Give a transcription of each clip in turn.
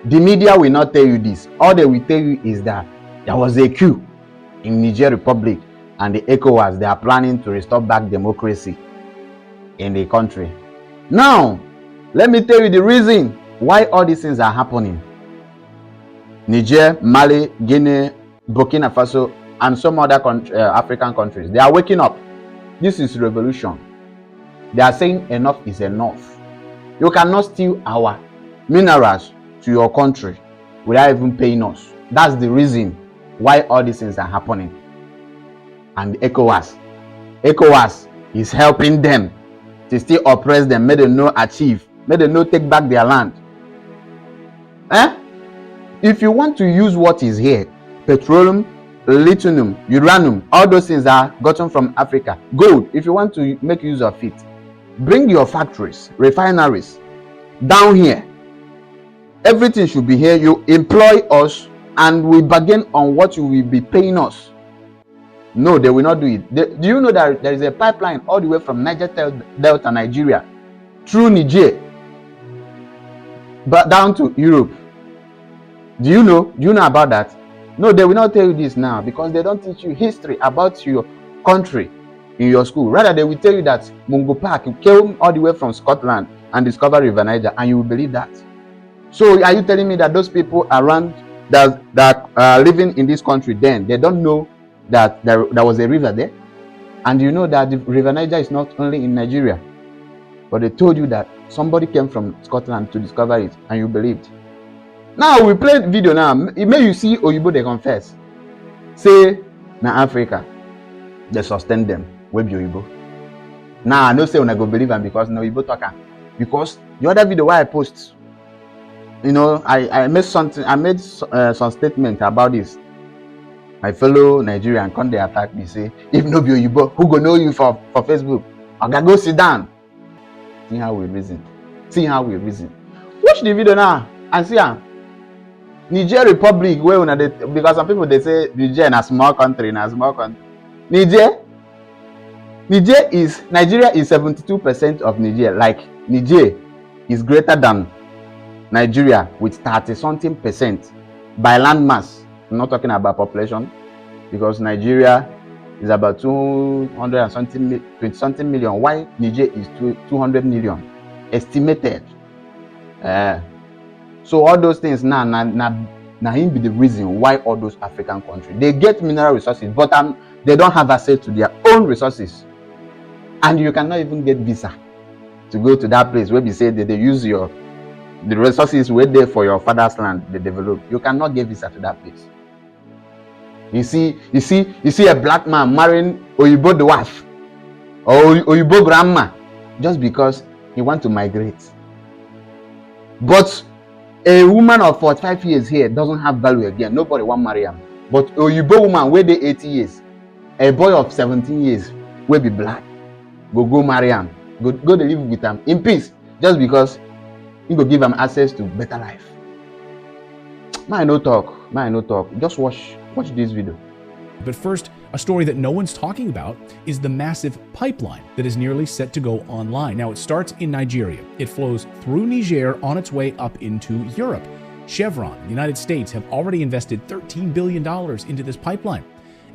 The media will not tell you this. All they will tell you is that there was a coup in Niger Republic and the ECOWAS, they are planning to restore back democracy in the country. Now, let me tell you the reason why all these things are happening. Niger, Mali, Guinea, Burkina Faso, and some other African countries, they are waking up. This is revolution. They are saying enough is enough. You cannot steal our minerals to your country without even paying us. That's the reason why all these things are happening. And ECOWAS is helping them to still oppress them, may they no achieve, may they no take back their land. If you want to use what is here, petroleum, lithium, uranium, all those things are gotten from Africa, gold, if you want to make use of it, bring your factories, refineries down here. Everything should be here. You employ us and we bargain on what you will be paying us. No, they will not do it. Do you know that there is a pipeline all the way from Niger Delta, Nigeria, through Niger, but down to Europe? Do you know about that? No, they will not tell you this now because they don't teach you history about your country in your school. Rather, they will tell you that Mungo Park came all the way from Scotland and discovered River Niger, and you will believe that. So are you telling me that those people around that are living in this country then, they don't know that there was a river there? And you know that the River Niger is not only in Nigeria, but they told you that somebody came from Scotland to discover it, and you believed. Now we play video now. It may you see Oyibo they confess. Say na Africa, they sustain them. Where be Oyibo? Now I no say when I go believe them because no Oyibo talker. Because the other video where I post, you know, I made something. I made some statement about this. My fellow Nigerian come they attack me. Say if no be Oyibo, who go know you for Facebook? I gotta go sit down. See how we reason. See how we reason. Watch the video now and see how. Niger Republic, where una dey, because some people they say Niger is a small country, Nigeria is 72% of Niger. Like Niger is greater than Nigeria with 30-something percent by land mass. I'm not talking about population, because Nigeria is about 20-something million. Why Niger is 200 million estimated. So all those things now him be the reason why all those African countries they get mineral resources, but they don't have access to their own resources, and you cannot even get visa to go to that place where we say that they use the resources were there for your father's land they develop. You cannot get visa to that place. You see a black man marrying Oyibo dwarf or Oyibo grandma just because he want to migrate. But a woman of 45 years here doesn't have value again. Nobody want to marry him. But a Oyibo woman where they 80 years, a boy of 17 years will be black. Go marry him. Go to live with him in peace, just because he go give him access to better life. Man, no talk. Just watch this video. But first, a story that no one's talking about is the massive pipeline that is nearly set to go online. Now, it starts in Nigeria. It flows through Niger on its way up into Europe. Chevron, the United States, have already invested $13 billion into this pipeline.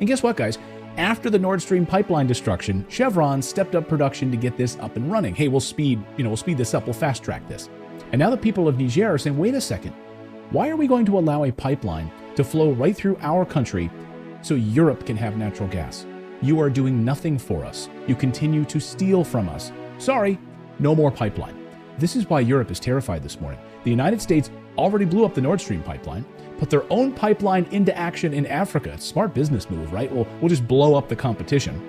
And guess what, guys? After the Nord Stream pipeline destruction, Chevron stepped up production to get this up and running. Hey, we'll speed this up. We'll fast track this. And now the people of Niger are saying, wait a second. Why are we going to allow a pipeline to flow right through our country so Europe can have natural gas? You are doing nothing for us. You continue to steal from us. Sorry, no more pipeline. This is why Europe is terrified this morning. The United States already blew up the Nord Stream pipeline, put their own pipeline into action in Africa. It's a smart business move, right? We'll just blow up the competition.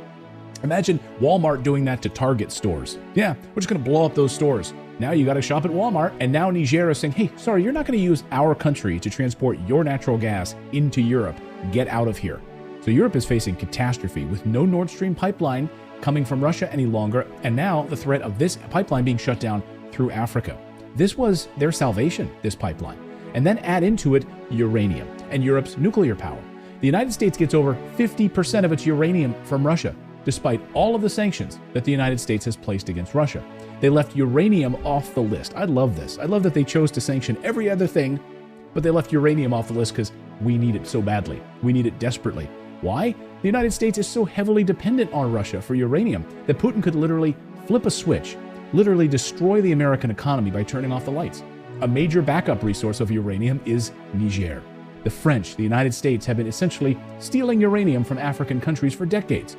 Imagine Walmart doing that to Target stores. Yeah, we're just going to blow up those stores. Now you got to shop at Walmart. And now Niger is saying, hey, sorry, you're not going to use our country to transport your natural gas into Europe. Get out of here. So Europe is facing catastrophe with no Nord Stream pipeline coming from Russia any longer, and now the threat of this pipeline being shut down through Africa. This was their salvation, this pipeline. And then add into it uranium and Europe's nuclear power. The United States gets over 50% of its uranium from Russia, despite all of the sanctions that the United States has placed against Russia. They left uranium off the list. I love this. I love that they chose to sanction every other thing But they left uranium off the list because we need it so badly. We need it desperately. Why? The United States is so heavily dependent on Russia for uranium that Putin could literally flip a switch, literally destroy the American economy by turning off the lights. A major backup resource of uranium is Niger. The French, the United States, have been essentially stealing uranium from African countries for decades.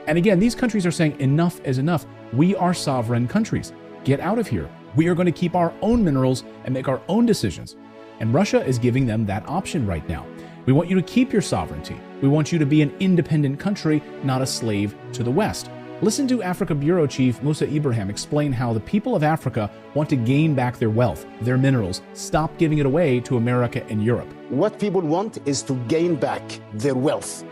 And again, these countries are saying enough is enough. We are sovereign countries. Get out of here. We are going to keep our own minerals and make our own decisions. And Russia is giving them that option right now. We want you to keep your sovereignty. We want you to be an independent country, not a slave to the West. Listen to Africa Bureau Chief Musa Ibrahim explain how the people of Africa want to gain back their wealth, their minerals, stop giving it away to America and Europe. What people want is to gain back their wealth,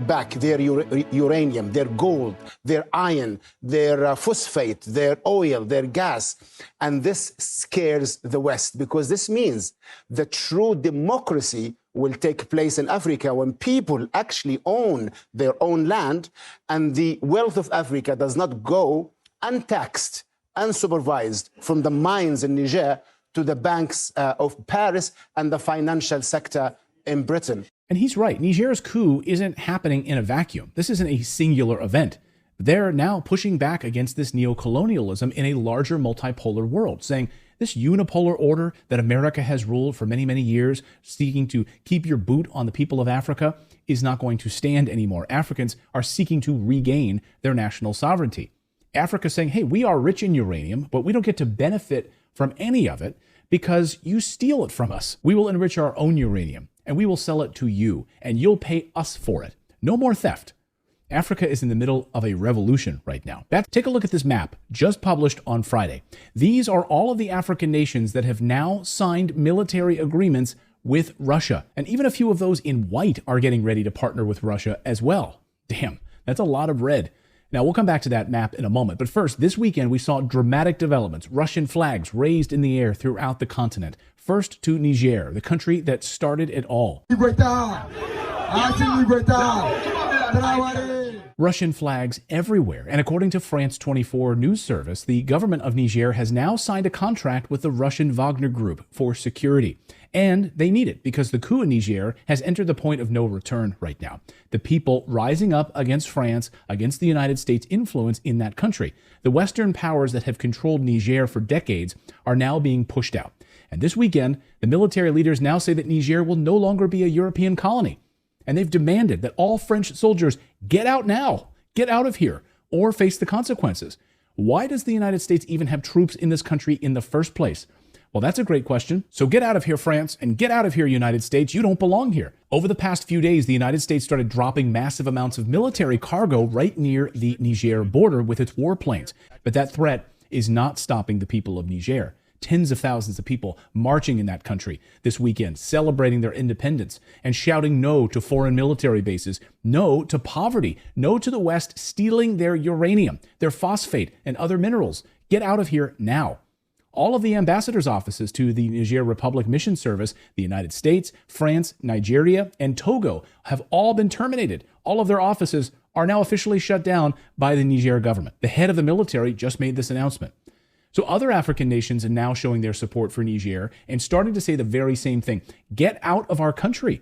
back their uranium, their gold, their iron, their phosphate, their oil, their gas. And this scares the West because this means the true democracy will take place in Africa when people actually own their own land and the wealth of Africa does not go untaxed, unsupervised from the mines in Niger to the banks of Paris and the financial sector in Britain. And he's right. Niger's coup isn't happening in a vacuum. This isn't a singular event. They're now pushing back against this neocolonialism in a larger multipolar world, saying this unipolar order that America has ruled for many, many years, seeking to keep your boot on the people of Africa, is not going to stand anymore. Africans are seeking to regain their national sovereignty. Africa saying, hey, we are rich in uranium, but we don't get to benefit from any of it because you steal it from us. We will enrich our own uranium and we will sell it to you and you'll pay us for it. No more theft. Africa is in the middle of a revolution right now. Take a look at this map just published on Friday. These are all of the African nations that have now signed military agreements with Russia. And even a few of those in white are getting ready to partner with Russia as well. Damn, that's a lot of red. Now, we'll come back to that map in a moment. But first, this weekend, we saw dramatic developments. Russian flags raised in the air throughout the continent. First to Niger, the country that started it all. Russian flags everywhere. And according to France 24 news service, the government of Niger has now signed a contract with the Russian Wagner Group for security. And they need it because the coup in Niger has entered the point of no return right now. The people rising up against France, against the United States' influence in that country. The Western powers that have controlled Niger for decades are now being pushed out. And this weekend, the military leaders now say that Niger will no longer be a European colony. And they've demanded that all French soldiers get out now, get out of here, or face the consequences. Why does the United States even have troops in this country in the first place? Well, that's a great question. So get out of here, France, and get out of here, United States. You don't belong here. Over the past few days, the United States started dropping massive amounts of military cargo right near the Niger border with its warplanes. But that threat is not stopping the people of Niger. Tens of thousands of people marching in that country this weekend, celebrating their independence and shouting no to foreign military bases, no to poverty, no to the West stealing their uranium, their phosphate, and other minerals. Get out of here now. All of the ambassadors' offices to the Niger Republic Mission Service, the United States, France, Nigeria, and Togo have all been terminated. All of their offices are now officially shut down by the Niger government. The head of the military just made this announcement. So other African nations are now showing their support for Niger and starting to say the very same thing. Get out of our country.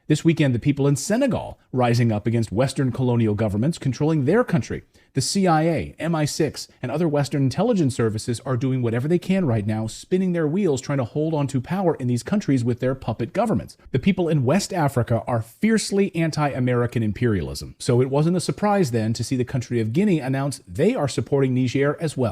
This weekend, the people in Senegal rising up against Western colonial governments controlling their country. The CIA, MI6, and other Western intelligence services are doing whatever they can right now, spinning their wheels, trying to hold on to power in these countries with their puppet governments. The people in West Africa are fiercely anti-American imperialism. So it wasn't a surprise then to see the country of Guinea announce they are supporting Niger as well.